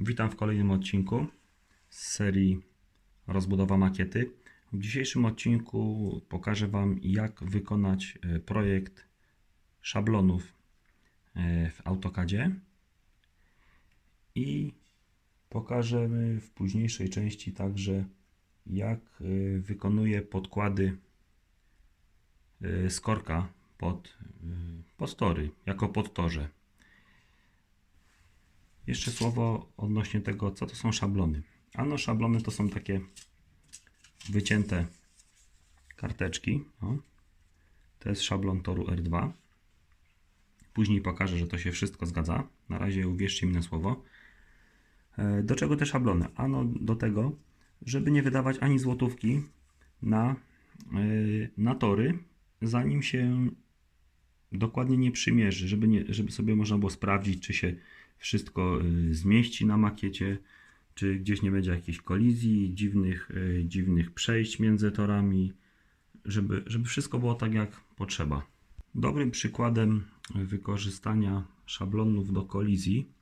Witam w kolejnym odcinku z serii Rozbudowa makiety. W dzisiejszym odcinku pokażę Wam, jak wykonać projekt szablonów w AutoCADzie i pokażemy w późniejszej części także, jak wykonuję podkłady z korka pod tory, jako podtorze. Jeszcze słowo odnośnie tego, co to są szablony. Ano, szablony to są takie wycięte karteczki. O, to jest szablon toru R2. Później pokażę, że to się wszystko zgadza. Na razie uwierzcie mi na słowo. Do czego te szablony? Ano, do tego, żeby nie wydawać ani złotówki na tory, zanim się dokładnie nie przymierzy, żeby sobie można było sprawdzić, czy się wszystko zmieści na makiecie, czy gdzieś nie będzie jakichś kolizji, dziwnych przejść między torami, żeby wszystko było tak jak potrzeba. Dobrym przykładem wykorzystania szablonów do kolizji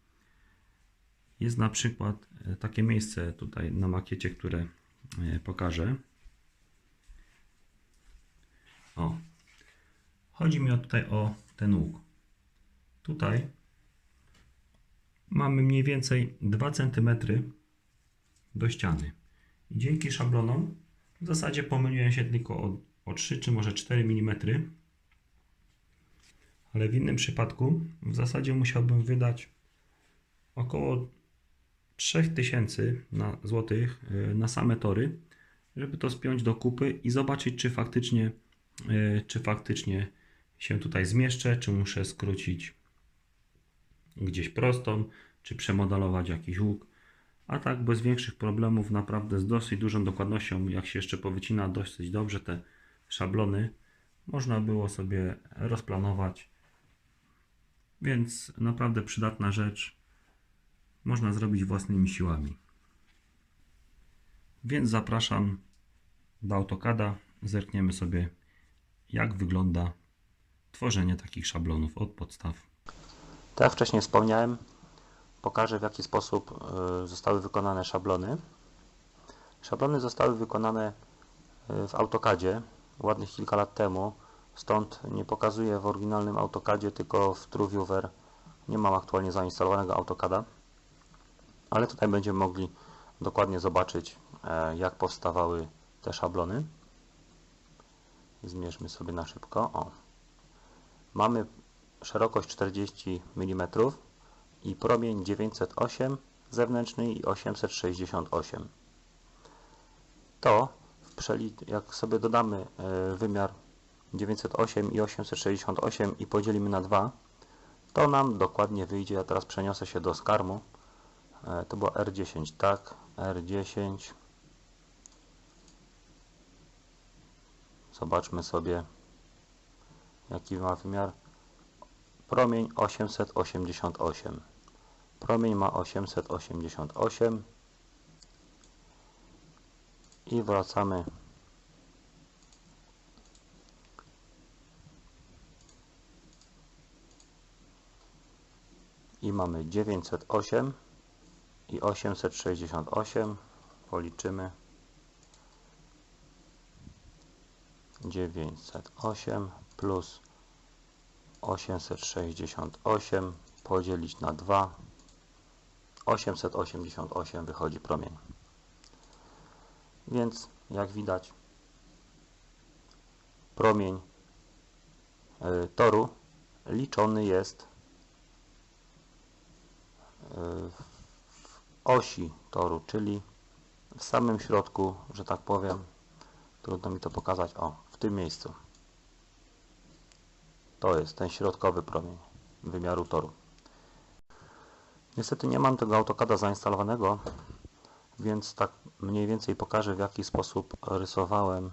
jest na przykład takie miejsce tutaj na makiecie, które pokażę. O, chodzi mi tutaj o ten łuk. Tutaj mamy mniej więcej 2 cm do ściany. I dzięki szablonom w zasadzie pomyliłem się tylko o 3 czy może 4 mm. Ale w innym przypadku w zasadzie musiałbym wydać około 3000 złotych na same tory, żeby to spiąć do kupy i zobaczyć, czy faktycznie się tutaj zmieszczę, czy muszę skrócić gdzieś prostą, czy przemodelować jakiś łuk. A tak bez większych problemów, naprawdę z dosyć dużą dokładnością, jak się jeszcze powycina dosyć dobrze te szablony, można było sobie rozplanować. Więc naprawdę przydatna rzecz, można zrobić własnymi siłami. Więc zapraszam do AutoCADa, zerkniemy sobie, jak wygląda tworzenie takich szablonów od podstaw. Tak jak wcześniej wspomniałem, pokażę, w jaki sposób zostały wykonane szablony. Szablony zostały wykonane w AutoCADzie ładnych kilka lat temu, stąd nie pokazuję w oryginalnym AutoCADzie, tylko w TrueViewer. Nie mam aktualnie zainstalowanego AutoCADa, ale tutaj będziemy mogli dokładnie zobaczyć, jak powstawały te szablony. Zmierzmy sobie na szybko. O. Mamy szerokość 40 mm i promień 908 zewnętrzny i 868. To, jak sobie dodamy wymiar 908 i 868 i podzielimy na 2, to nam dokładnie wyjdzie. Ja teraz przeniosę się do skarmu. To było R10, tak, R10. Zobaczmy sobie, jaki ma wymiar. Promień 888. Promień ma 888 i wracamy i mamy 908 i 868. Policzymy. 908 plus 868 podzielić na 2. 888 wychodzi promień. Więc jak widać, promień toru liczony jest w osi toru, czyli w samym środku, że tak powiem, trudno mi to pokazać, o, w tym miejscu. To jest ten środkowy promień wymiaru toru. Niestety nie mam tego AutoCADa zainstalowanego, więc tak mniej więcej pokażę, w jaki sposób rysowałem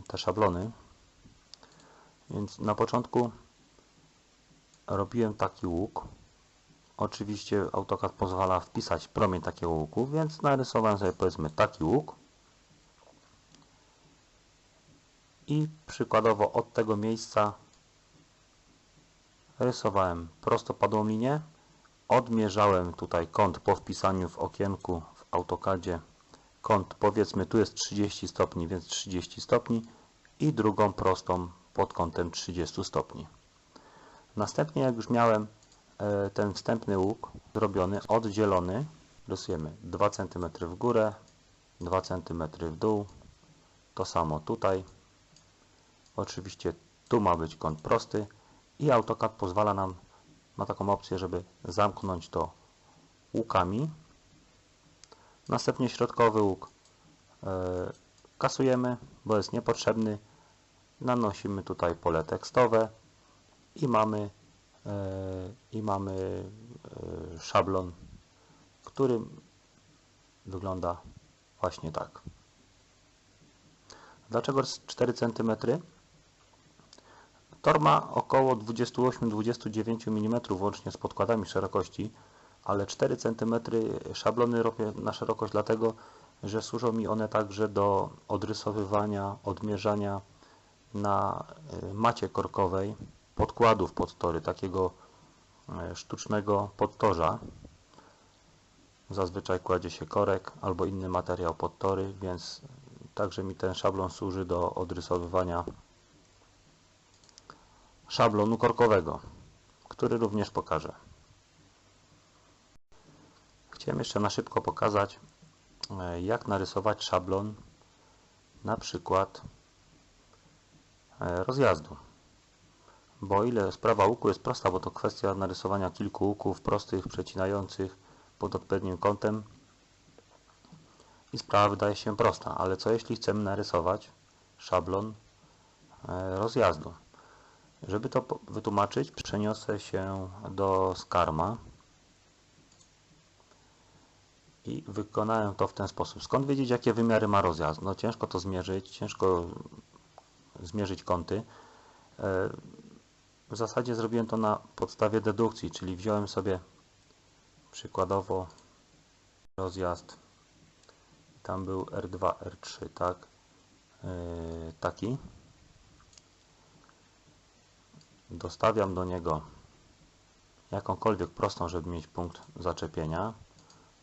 te szablony. Więc na początku robiłem taki łuk. Oczywiście AutoCAD pozwala wpisać promień takiego łuku, więc narysowałem sobie, powiedzmy, taki łuk. I przykładowo od tego miejsca rysowałem prostopadłą linię Odmierzałem tutaj kąt po wpisaniu w okienku w AutoCadzie. Kąt, powiedzmy, tu jest 30 stopni, więc 30 stopni i drugą prostą pod kątem 30 stopni. Następnie, jak już miałem ten wstępny łuk zrobiony, oddzielony, rysujemy 2 cm w górę, 2 cm w dół. To samo tutaj. Oczywiście tu ma być kąt prosty i AutoCAD pozwala nam na taką opcję, żeby zamknąć to łukami. Następnie środkowy łuk kasujemy, bo jest niepotrzebny. Nanosimy tutaj pole tekstowe i mamy szablon, który wygląda właśnie tak. Dlaczego 4 cm? Tor ma około 28-29 mm łącznie z podkładami szerokości, ale 4 cm szablony robię na szerokość dlatego, że służą mi one także do odrysowywania, odmierzania na macie korkowej podkładów pod tory, takiego sztucznego podtorza. Zazwyczaj kładzie się korek albo inny materiał pod tory, więc także mi ten szablon służy do odrysowywania szablonu korkowego, który również pokażę. Chciałem jeszcze na szybko pokazać, jak narysować szablon na przykład rozjazdu. Bo o ile sprawa łuku jest prosta, bo to kwestia narysowania kilku łuków prostych, przecinających pod odpowiednim kątem i sprawa wydaje się prosta, ale co jeśli chcemy narysować szablon rozjazdu? Żeby to wytłumaczyć, przeniosę się do Skarma i wykonałem to w ten sposób. Skąd wiedzieć, jakie wymiary ma rozjazd? No ciężko to zmierzyć, ciężko zmierzyć kąty. W zasadzie zrobiłem to na podstawie dedukcji, czyli wziąłem sobie przykładowo rozjazd, tam był R2, R3, tak? Taki. Dostawiam do niego jakąkolwiek prostą, żeby mieć punkt zaczepienia.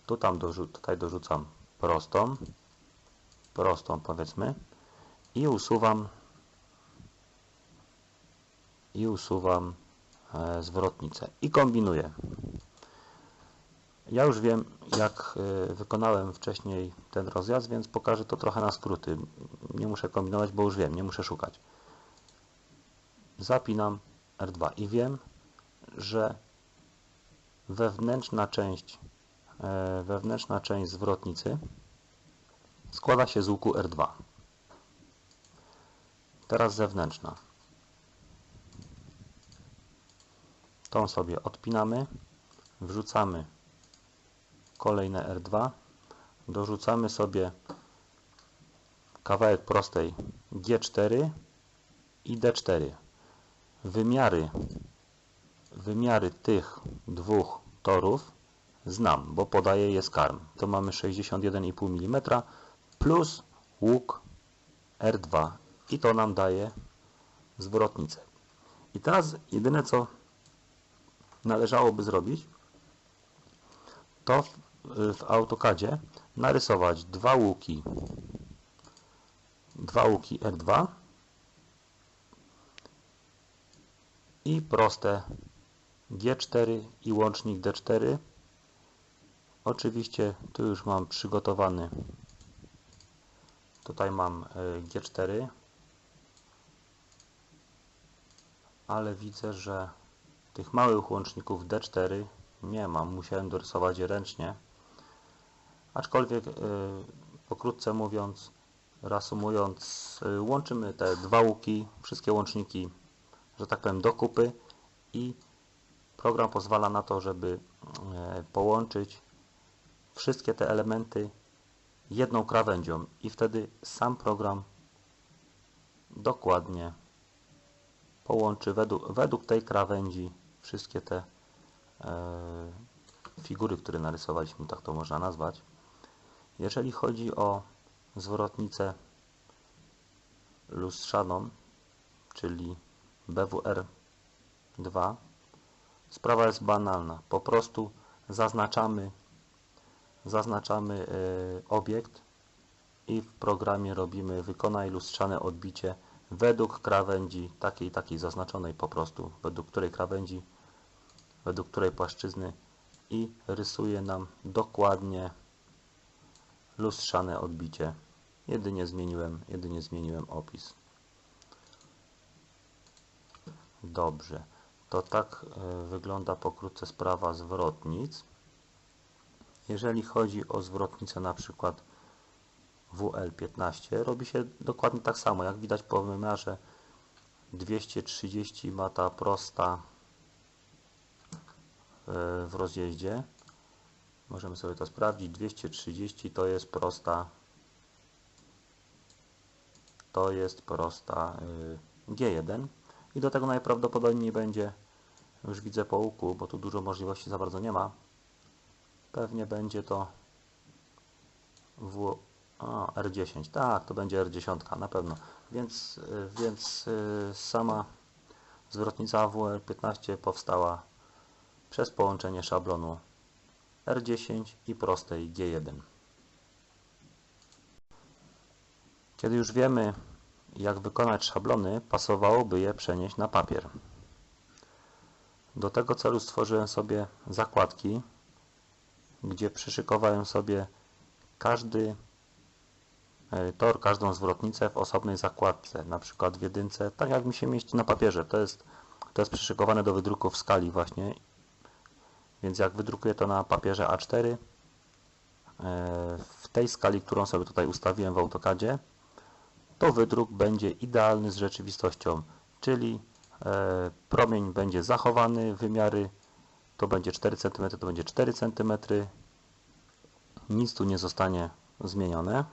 Tutaj dorzucam prostą powiedzmy i usuwam zwrotnicę i kombinuję. Ja już wiem, jak wykonałem wcześniej ten rozjazd, więc pokażę to trochę na skróty. Nie muszę kombinować, bo już wiem, nie muszę szukać. Zapinam R2 i wiem, że wewnętrzna część zwrotnicy składa się z łuku R2. Teraz zewnętrzna. Tą sobie odpinamy, wrzucamy kolejne R2, dorzucamy sobie kawałek prostej G4 i D4. Wymiary tych dwóch torów znam, bo podaję je Skarm. To mamy 61,5 mm plus łuk R2 i to nam daje zwrotnicę. I teraz jedyne, co należałoby zrobić, to w AutoCadzie narysować dwa łuki R2 i proste G4 i łącznik D4. Oczywiście tu już mam przygotowany, tutaj mam G4, ale widzę, że tych małych łączników D4 nie mam, musiałem dorysować je ręcznie. Aczkolwiek pokrótce mówiąc, reasumując, łączymy te dwa łuki, wszystkie łączniki, że tak powiem, do kupy i program pozwala na to, żeby połączyć wszystkie te elementy jedną krawędzią i wtedy sam program dokładnie połączy według tej krawędzi wszystkie te figury, które narysowaliśmy, tak to można nazwać. Jeżeli chodzi o zwrotnicę lustrzaną, czyli BWR2, Sprawa jest banalna. Po prostu zaznaczamy obiekt i w programie robimy wykonaj lustrzane odbicie według krawędzi takiej zaznaczonej po prostu, według której krawędzi, według której płaszczyzny i rysuje nam dokładnie lustrzane odbicie. Jedynie zmieniłem opis. Dobrze, to tak wygląda pokrótce sprawa zwrotnic. Jeżeli chodzi o zwrotnicę na przykład WL15, robi się dokładnie tak samo. Jak widać po wymiarze 230 ma ta prosta w rozjeździe. Możemy sobie to sprawdzić. 230 to jest prosta G1 i do tego najprawdopodobniej będzie, już widzę po łuku, bo tu dużo możliwości za bardzo nie ma, pewnie będzie to R10, tak, to będzie R10 na pewno, więc sama zwrotnica WL15 powstała przez połączenie szablonu R10 i prostej G1. Kiedy już wiemy, jak wykonać szablony, pasowałoby je przenieść na papier. Do tego celu stworzyłem sobie zakładki, gdzie przyszykowałem sobie każdy tor, każdą zwrotnicę w osobnej zakładce, na przykład w jedynce, tak jak mi się mieści na papierze. To jest przyszykowane do wydruku w skali właśnie, więc jak wydrukuję to na papierze A4, w tej skali, którą sobie tutaj ustawiłem w AutoCadzie, to wydruk będzie idealny z rzeczywistością, czyli promień będzie zachowany, wymiary to będzie 4 cm, to będzie 4 cm, nic tu nie zostanie zmienione.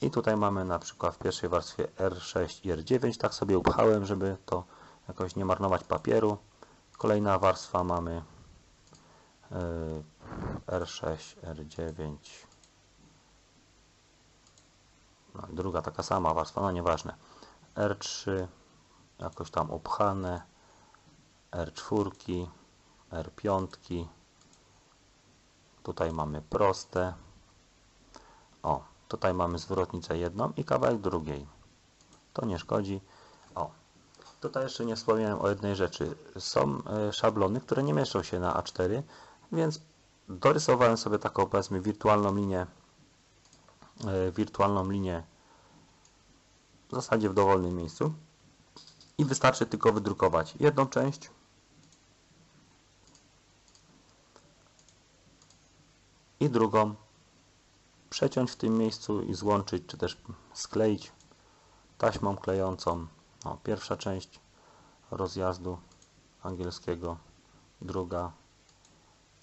I tutaj mamy na przykład w pierwszej warstwie R6 i R9, tak sobie upchałem, żeby to jakoś nie marnować papieru. Kolejna warstwa mamy R6, R9, no, druga taka sama warstwa, no nieważne, R3 jakoś tam upchane, R4, R5, tutaj mamy proste, o, tutaj mamy zwrotnicę jedną i kawałek drugiej, to nie szkodzi. O, tutaj jeszcze nie wspomniałem o jednej rzeczy, są szablony, które nie mieszczą się na A4, więc dorysowałem sobie taką, powiedzmy, wirtualną linię w zasadzie w dowolnym miejscu i wystarczy tylko wydrukować jedną część i drugą, przeciąć w tym miejscu i złączyć, czy też skleić taśmą klejącą. O, pierwsza część rozjazdu angielskiego, druga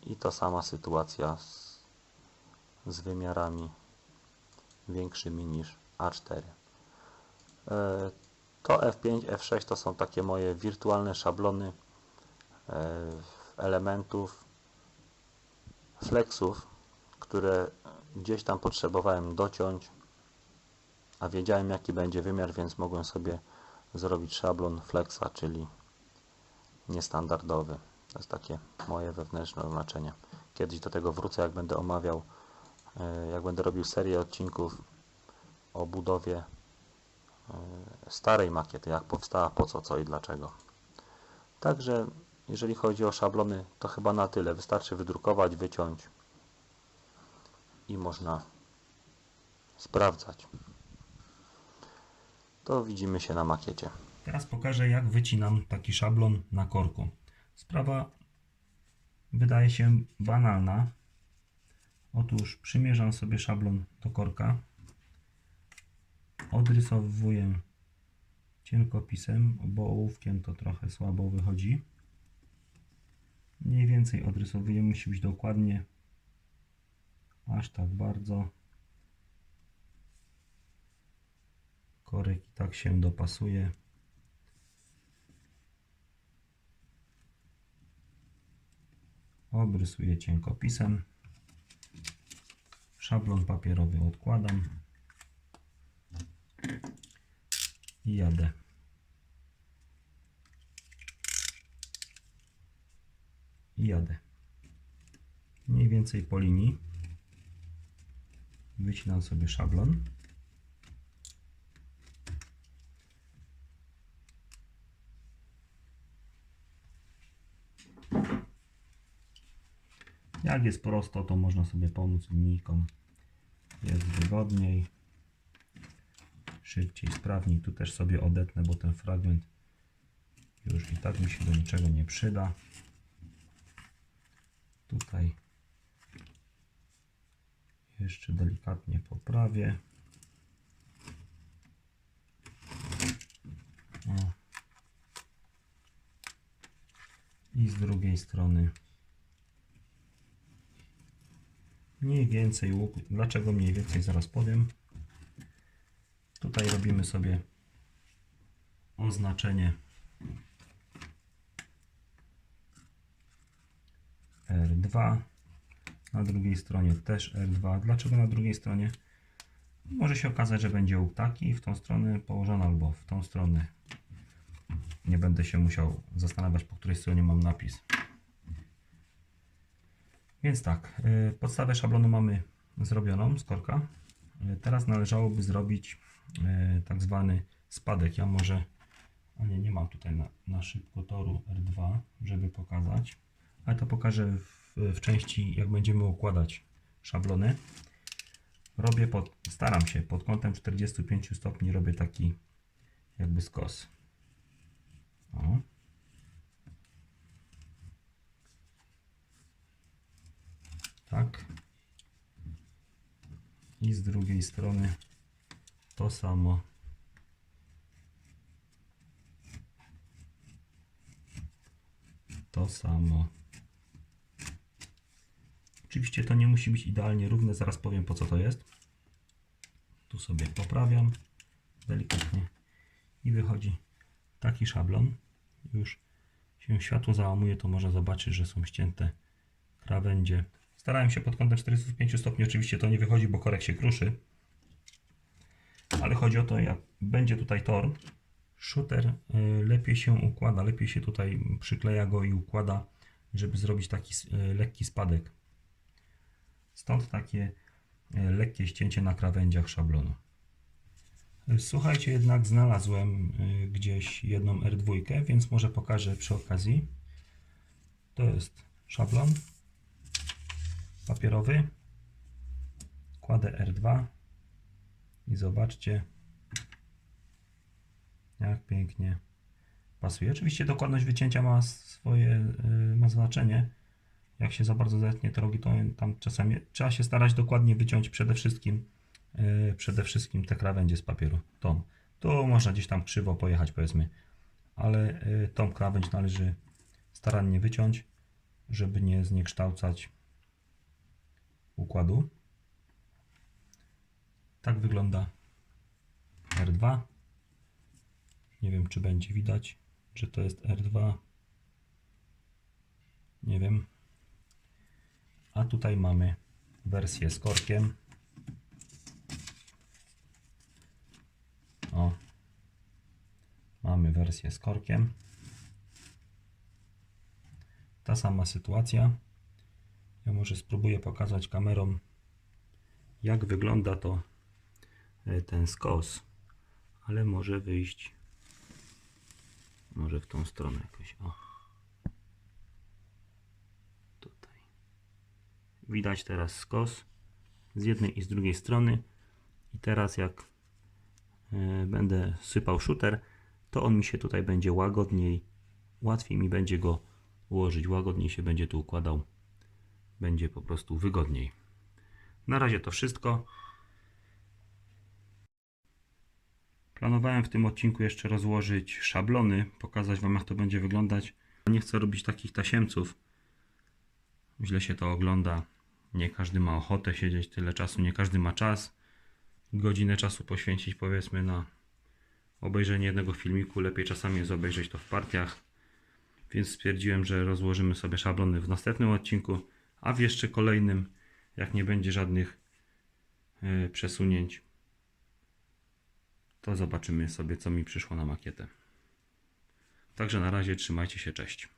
i ta sama sytuacja z wymiarami większymi niż A4. To F5, F6 to są takie moje wirtualne szablony elementów, flexów, które gdzieś tam potrzebowałem dociąć, a wiedziałem, jaki będzie wymiar, więc mogłem sobie zrobić szablon flexa, czyli niestandardowy. To jest takie moje wewnętrzne oznaczenie. Kiedyś do tego wrócę, jak będę omawiał, jak będę robił serię odcinków o budowie starej makiety, jak powstała, po co, co i dlaczego. Także jeżeli chodzi o szablony, to chyba na tyle. Wystarczy wydrukować, wyciąć i można sprawdzać. To widzimy się na makiecie. Teraz pokażę, jak wycinam taki szablon na korku. Sprawa wydaje się banalna. Otóż przymierzam sobie szablon do korka, odrysowuję cienkopisem, bo ołówkiem to trochę słabo wychodzi. Mniej więcej odrysowuję, musi być dokładnie, aż tak bardzo. Korek i tak się dopasuje. Obrysuję cienkopisem. Szablon papierowy odkładam i jadę. i jadę. Mniej więcej po linii wycinam sobie szablon. Jak jest prosto, to można sobie pomóc linijką. Jest wygodniej, szybciej, sprawniej. Tu też sobie odetnę, bo ten fragment już i tak mi się do niczego nie przyda. Tutaj jeszcze delikatnie poprawię. O. I z drugiej strony mniej więcej łuk. Dlaczego mniej więcej, zaraz powiem. Tutaj robimy sobie oznaczenie R2. Na drugiej stronie też R2. Dlaczego na drugiej stronie? Może się okazać, że będzie łuk taki w tą stronę położony albo w tą stronę. Nie będę się musiał zastanawiać, po której stronie mam napis. Więc tak, podstawę szablonu mamy zrobioną z korka. Teraz należałoby zrobić tak zwany spadek. Ja może, nie mam tutaj na szybko toru R2, żeby pokazać, ale to pokażę w części, jak będziemy układać szablony. Robię staram się pod kątem 45 stopni, robię taki jakby skos. O. Tak. I z drugiej strony to samo. To samo. Oczywiście to nie musi być idealnie równe, zaraz powiem, po co to jest. Tu sobie poprawiam delikatnie i wychodzi taki szablon. Już się światło załamuje, to można zobaczyć, że są ścięte krawędzie. Starałem się pod kątem 45 stopni, oczywiście to nie wychodzi, bo korek się kruszy. Ale chodzi o to, jak będzie tutaj tor, shooter lepiej się układa, lepiej się tutaj przykleja go i układa, żeby zrobić taki lekki spadek. Stąd takie lekkie ścięcie na krawędziach szablonu. Słuchajcie, jednak znalazłem gdzieś jedną R2, więc może pokażę przy okazji. To jest szablon papierowy. Kładę R2 i zobaczcie, jak pięknie pasuje. Oczywiście dokładność wycięcia ma ma znaczenie. Jak się za bardzo zetnie te rogi, to tam czasami trzeba się starać dokładnie wyciąć przede wszystkim te krawędzie z papieru. Tu można gdzieś tam krzywo pojechać, powiedzmy, ale tą krawędź należy starannie wyciąć, żeby nie zniekształcać układu. Tak wygląda R2. Nie wiem, czy będzie widać, że to jest R2. Nie wiem. A tutaj mamy wersję z korkiem. O. Mamy wersję z korkiem. Ta sama sytuacja. Ja może spróbuję pokazać kamerą, jak wygląda ten skos, ale może wyjść może w tą stronę jakoś. O. Tutaj. Widać teraz skos z jednej i z drugiej strony. I teraz jak będę sypał shooter, to on mi się tutaj będzie łatwiej mi będzie go ułożyć, łagodniej się będzie tu układał. Będzie po prostu wygodniej. Na razie to wszystko. Planowałem w tym odcinku jeszcze rozłożyć szablony, pokazać Wam, jak to będzie wyglądać. Nie chcę robić takich tasiemców. Źle się to ogląda. Nie każdy ma ochotę siedzieć tyle czasu, nie każdy ma czas. Godzinę czasu poświęcić, powiedzmy, na obejrzenie jednego filmiku. Lepiej czasami jest obejrzeć to w partiach. Więc stwierdziłem, że rozłożymy sobie szablony w następnym odcinku, a w jeszcze kolejnym, jak nie będzie żadnych przesunięć, to zobaczymy sobie, co mi przyszło na makietę. Także na razie, trzymajcie się, cześć.